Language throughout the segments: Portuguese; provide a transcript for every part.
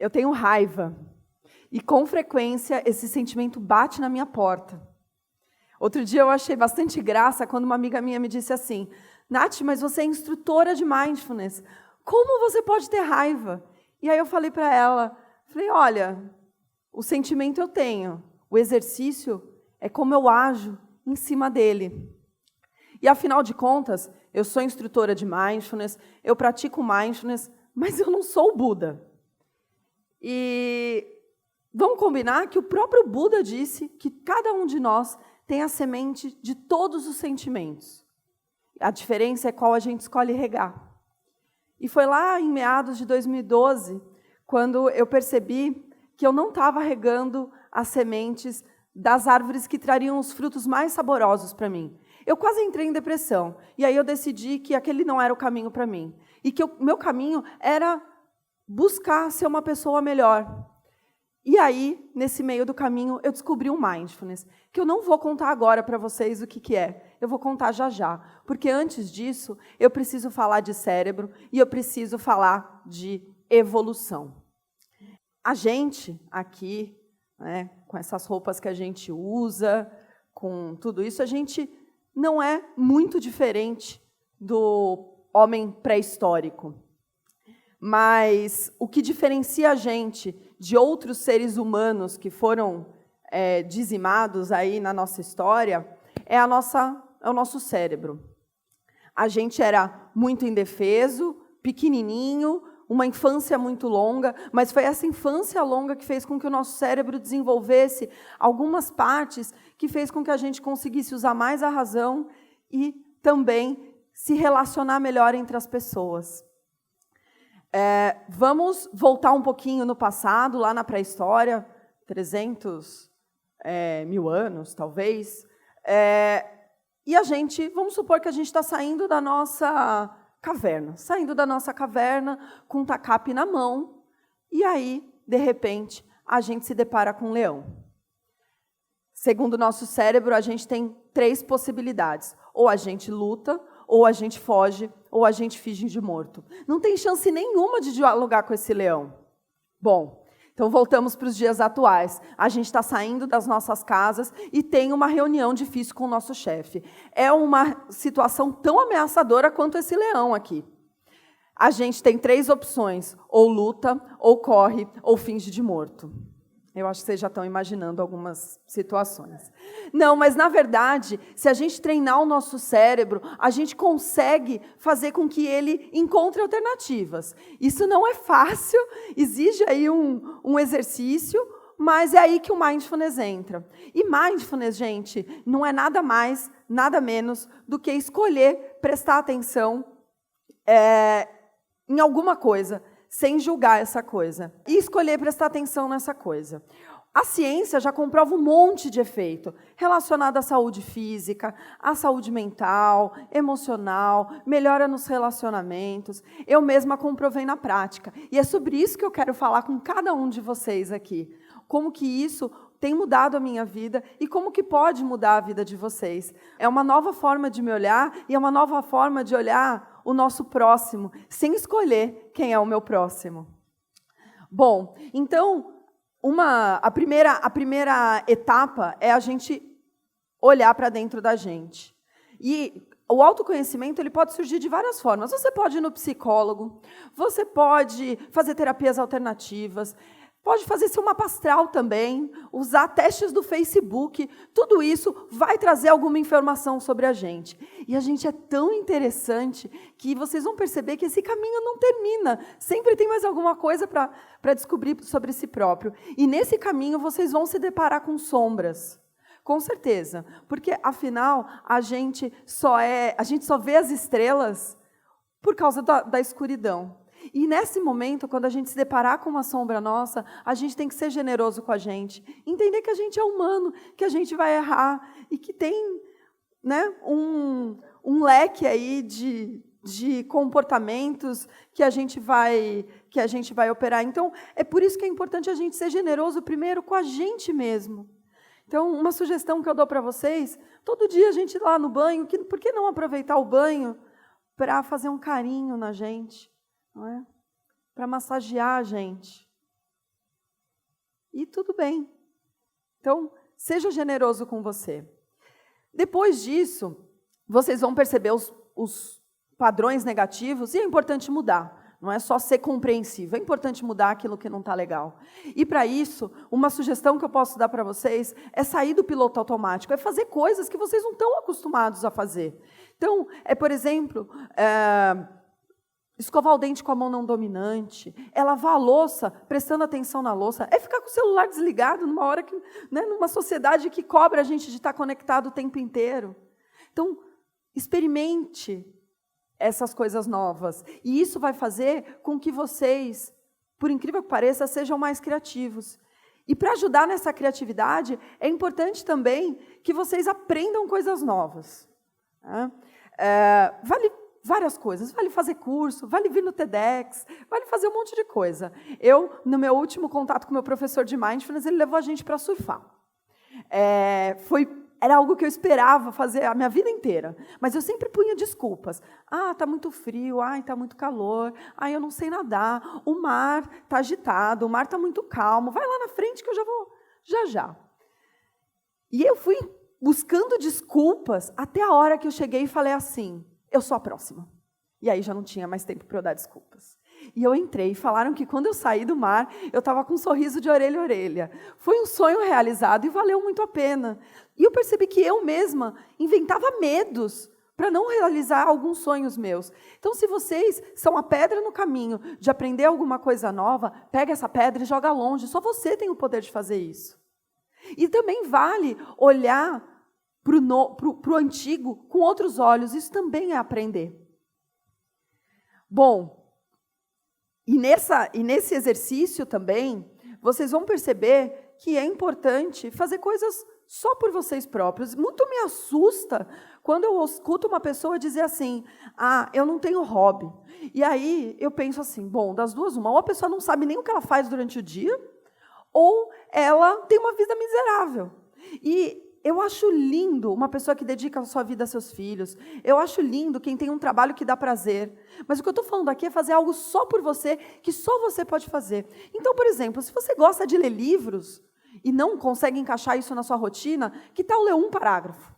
Eu tenho raiva. E, com frequência, esse sentimento bate na minha porta. Outro dia eu achei bastante graça quando uma amiga minha me disse assim: Nath, mas você é instrutora de mindfulness. Como você pode ter raiva? E aí eu falei para ela, olha, o sentimento eu tenho, o exercício é como eu ajo em cima dele. E, afinal de contas, eu sou instrutora de mindfulness, eu pratico mindfulness, mas eu não sou o Buda. E vamos combinar que o próprio Buda disse que cada um de nós tem a semente de todos os sentimentos. A diferença é qual a gente escolhe regar. E foi lá em meados de 2012, quando eu percebi que eu não estava regando as sementes das árvores que trariam os frutos mais saborosos para mim. Eu quase entrei em depressão. E aí eu decidi que aquele não era o caminho para mim. E que o meu caminho era buscar ser uma pessoa melhor. E aí, nesse meio do caminho, eu descobri um mindfulness, que eu não vou contar agora para vocês o que é. Eu vou contar já já. Porque antes disso, eu preciso falar de cérebro e eu preciso falar de evolução. A gente aqui, né, com essas roupas que a gente usa, com tudo isso, a gente não é muito diferente do homem pré-histórico. Mas o que diferencia a gente de outros seres humanos que foram dizimados aí na nossa história é o nosso cérebro. A gente era muito indefeso, pequenininho, uma infância muito longa, mas foi essa infância longa que fez com que o nosso cérebro desenvolvesse algumas partes que fez com que a gente conseguisse usar mais a razão e também se relacionar melhor entre as pessoas. Vamos voltar um pouquinho no passado, lá na pré-história, 300 mil anos, talvez. E vamos supor que a gente está saindo da nossa caverna, com um tacape na mão, e aí, de repente, a gente se depara com um leão. Segundo o nosso cérebro, a gente tem 3 possibilidades. Ou a gente luta, ou a gente foge, ou a gente finge de morto. Não tem chance nenhuma de dialogar com esse leão. Bom, então voltamos para os dias atuais. A gente está saindo das nossas casas e tem uma reunião difícil com o nosso chefe. É uma situação tão ameaçadora quanto esse leão aqui. A gente tem 3 opções: ou luta, ou corre, ou finge de morto. Eu acho que vocês já estão imaginando algumas situações. Não, mas, na verdade, se a gente treinar o nosso cérebro, a gente consegue fazer com que ele encontre alternativas. Isso não é fácil, exige aí um exercício, mas é aí que o mindfulness entra. E mindfulness, gente, não é nada mais, nada menos do que escolher prestar atenção em alguma coisa, sem julgar essa coisa, e escolher prestar atenção nessa coisa. A ciência já comprova um monte de efeito relacionado à saúde física, à saúde mental, emocional, melhora nos relacionamentos. Eu mesma comprovei na prática. E é sobre isso que eu quero falar com cada um de vocês aqui. Como que isso tem mudado a minha vida e como que pode mudar a vida de vocês. É uma nova forma de me olhar e é uma nova forma de olhar o nosso próximo, sem escolher quem é o meu próximo. Bom, então, a primeira etapa é a gente olhar para dentro da gente. E o autoconhecimento ele pode surgir de várias formas. Você pode ir no psicólogo, você pode fazer terapias alternativas, pode fazer seu mapa astral também, usar testes do Facebook, tudo isso vai trazer alguma informação sobre a gente. E a gente é tão interessante que vocês vão perceber que esse caminho não termina. Sempre tem mais alguma coisa para descobrir sobre si próprio. E nesse caminho vocês vão se deparar com sombras. Com certeza. Porque, afinal, a gente só vê as estrelas por causa da escuridão. E nesse momento, quando a gente se deparar com uma sombra nossa, a gente tem que ser generoso com a gente. Entender que a gente é humano, que a gente vai errar e que tem, né, um leque aí de comportamentos que a gente vai operar. Então, é por isso que é importante a gente ser generoso primeiro com a gente mesmo. Então, uma sugestão que eu dou para vocês, todo dia a gente ir lá no banho, por que não aproveitar o banho para fazer um carinho na gente? Não é? Para massagear a gente. E tudo bem. Então, seja generoso com você. Depois disso, vocês vão perceber os padrões negativos e é importante mudar. Não é só ser compreensivo, é importante mudar aquilo que não está legal. E para isso, uma sugestão que eu posso dar para vocês é sair do piloto automático, é fazer coisas que vocês não estão acostumados a fazer. Então, por exemplo, escovar o dente com a mão não dominante, é lavar a louça, prestando atenção na louça, é ficar com o celular desligado numa hora que, numa sociedade que cobra a gente de estar conectado o tempo inteiro. Então, experimente essas coisas novas. E isso vai fazer com que vocês, por incrível que pareça, sejam mais criativos. E para ajudar nessa criatividade, é importante também que vocês aprendam coisas novas. Vale várias coisas. Vale fazer curso, vale vir no TEDx, vale fazer um monte de coisa. No meu último contato com o meu professor de Mindfulness, ele levou a gente para surfar. Era algo que eu esperava fazer a minha vida inteira. Mas eu sempre punha desculpas. Está muito frio, está muito calor, eu não sei nadar, o mar está agitado, o mar está muito calmo, vai lá na frente que eu já vou, já. E eu fui buscando desculpas até a hora que eu cheguei e falei assim, eu sou a próxima. E aí já não tinha mais tempo para eu dar desculpas. E eu entrei, falaram que quando eu saí do mar, eu estava com um sorriso de orelha a orelha. Foi um sonho realizado e valeu muito a pena. E eu percebi que eu mesma inventava medos para não realizar alguns sonhos meus. Então, se vocês são a pedra no caminho de aprender alguma coisa nova, pega essa pedra e joga longe. Só você tem o poder de fazer isso. E também vale olhar para o antigo com outros olhos. Isso também é aprender. Bom, e nesse exercício também, vocês vão perceber que é importante fazer coisas só por vocês próprios. Muito me assusta quando eu escuto uma pessoa dizer assim, eu não tenho hobby. E aí eu penso assim, bom, das duas uma, ou a pessoa não sabe nem o que ela faz durante o dia, ou ela tem uma vida miserável. E eu acho lindo uma pessoa que dedica a sua vida a seus filhos. Eu acho lindo quem tem um trabalho que dá prazer. Mas o que eu estou falando aqui é fazer algo só por você, que só você pode fazer. Então, por exemplo, se você gosta de ler livros e não consegue encaixar isso na sua rotina, que tal ler um parágrafo?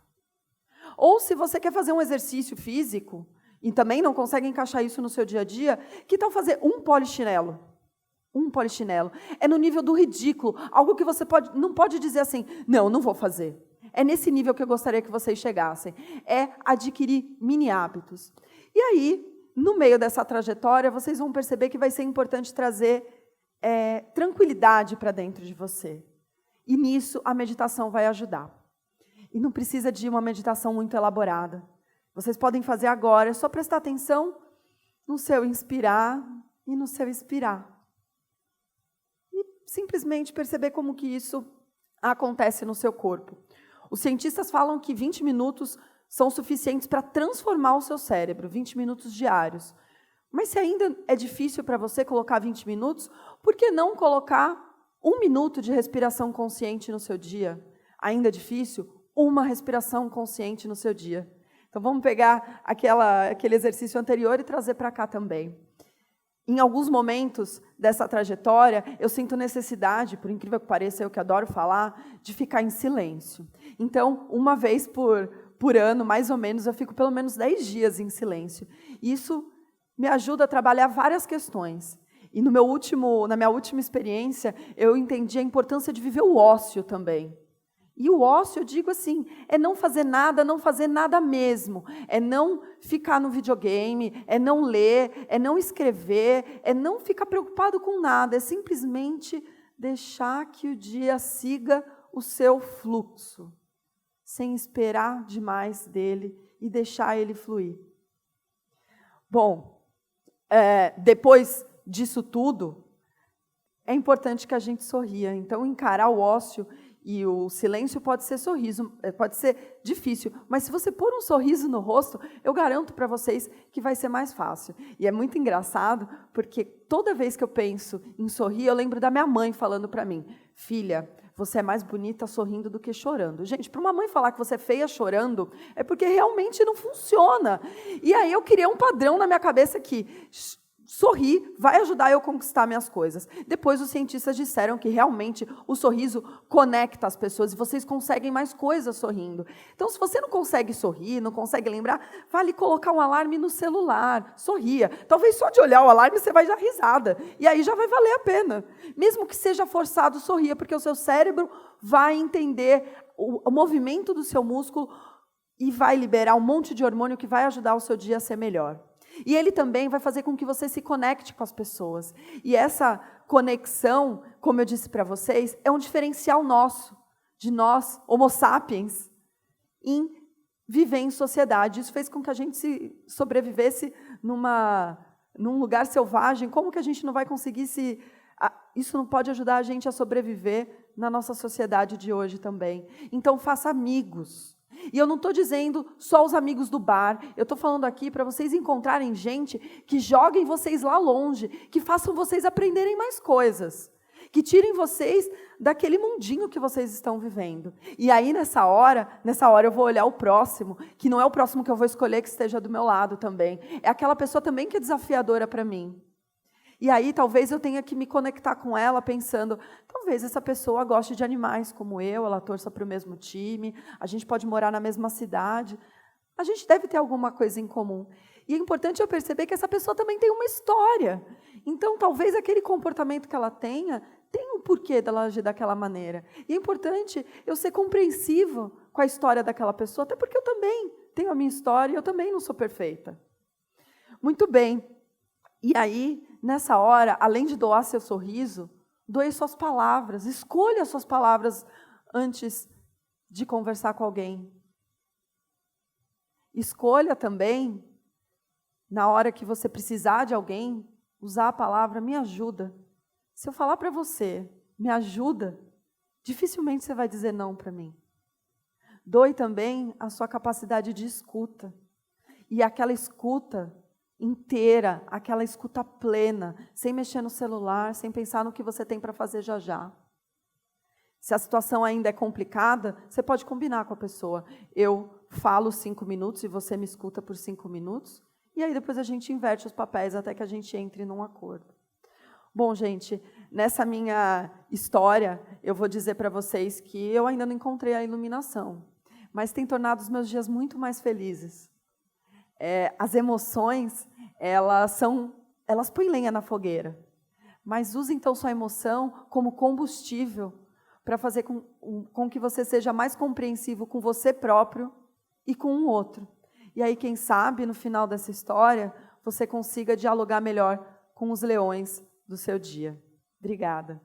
Ou se você quer fazer um exercício físico e também não consegue encaixar isso no seu dia a dia, que tal fazer um polichinelo? Um polichinelo. É no nível do ridículo, algo que você não pode dizer assim, não vou fazer. É nesse nível que eu gostaria que vocês chegassem. É adquirir mini hábitos. E aí, no meio dessa trajetória, vocês vão perceber que vai ser importante trazer tranquilidade para dentro de você. E nisso, a meditação vai ajudar. E não precisa de uma meditação muito elaborada. Vocês podem fazer agora, é só prestar atenção no seu inspirar e no seu expirar. E simplesmente perceber como que isso acontece no seu corpo. Os cientistas falam que 20 minutos são suficientes para transformar o seu cérebro, 20 minutos diários. Mas se ainda é difícil para você colocar 20 minutos, por que não colocar 1 minuto de respiração consciente no seu dia? Ainda é difícil? Uma respiração consciente no seu dia. Então vamos pegar aquele exercício anterior e trazer para cá também. Em alguns momentos dessa trajetória, eu sinto necessidade, por incrível que pareça, eu que adoro falar, de ficar em silêncio. Então, uma vez por ano, mais ou menos, eu fico pelo menos 10 dias em silêncio. Isso me ajuda a trabalhar várias questões. E na minha última experiência, eu entendi a importância de viver o ócio também. E o ócio, eu digo assim, é não fazer nada mesmo. É não ficar no videogame, é não ler, é não escrever, é não ficar preocupado com nada. É simplesmente deixar que o dia siga o seu fluxo, sem esperar demais dele e deixar ele fluir. Bom, depois disso tudo, é importante que a gente sorria. Então, encarar o ócio e o silêncio pode ser pode ser difícil, mas se você pôr um sorriso no rosto, eu garanto para vocês que vai ser mais fácil. E é muito engraçado, porque toda vez que eu penso em sorrir, eu lembro da minha mãe falando para mim, filha, você é mais bonita sorrindo do que chorando. Gente, para uma mãe falar que você é feia chorando, é porque realmente não funciona. E aí eu criei um padrão na minha cabeça que sorrir vai ajudar eu a conquistar minhas coisas. Depois os cientistas disseram que realmente o sorriso conecta as pessoas e vocês conseguem mais coisas sorrindo. Então, se você não consegue sorrir, não consegue lembrar, vale colocar um alarme no celular, sorria. Talvez só de olhar o alarme você vai dar risada. E aí já vai valer a pena. Mesmo que seja forçado, sorria, porque o seu cérebro vai entender o movimento do seu músculo e vai liberar um monte de hormônio que vai ajudar o seu dia a ser melhor. E ele também vai fazer com que você se conecte com as pessoas. E essa conexão, como eu disse para vocês, é um diferencial nosso, de nós, homo sapiens, em viver em sociedade. Isso fez com que a gente sobrevivesse num lugar selvagem. Como que a gente não vai conseguir isso não pode ajudar a gente a sobreviver na nossa sociedade de hoje também. Então, faça amigos. E eu não estou dizendo só os amigos do bar, eu estou falando aqui para vocês encontrarem gente que joguem vocês lá longe, que façam vocês aprenderem mais coisas, que tirem vocês daquele mundinho que vocês estão vivendo. E aí, nessa hora eu vou olhar o próximo, que não é o próximo que eu vou escolher que esteja do meu lado também, é aquela pessoa também que é desafiadora para mim. E aí, talvez eu tenha que me conectar com ela pensando, talvez essa pessoa goste de animais como eu, ela torça para o mesmo time, a gente pode morar na mesma cidade, a gente deve ter alguma coisa em comum. E é importante eu perceber que essa pessoa também tem uma história. Então, talvez aquele comportamento que ela tenha um porquê dela agir daquela maneira. E é importante eu ser compreensivo com a história daquela pessoa, até porque eu também tenho a minha história e eu também não sou perfeita. Muito bem. E aí, nessa hora, além de doar seu sorriso, doe suas palavras. Escolha suas palavras antes de conversar com alguém. Escolha também, na hora que você precisar de alguém, usar a palavra me ajuda. Se eu falar para você, me ajuda, dificilmente você vai dizer não para mim. Doe também a sua capacidade de escuta. E aquela escuta inteira, aquela escuta plena, sem mexer no celular, sem pensar no que você tem para fazer já já. Se a situação ainda é complicada, você pode combinar com a pessoa. Eu falo 5 minutos e você me escuta por 5 minutos, e aí depois a gente inverte os papéis até que a gente entre num acordo. Bom, gente, nessa minha história, eu vou dizer para vocês que eu ainda não encontrei a iluminação, mas tem tornado os meus dias muito mais felizes. As emoções, elas põem lenha na fogueira, mas use então sua emoção como combustível para fazer com que você seja mais compreensivo com você próprio e com o outro. E aí, quem sabe, no final dessa história, você consiga dialogar melhor com os leões do seu dia. Obrigada.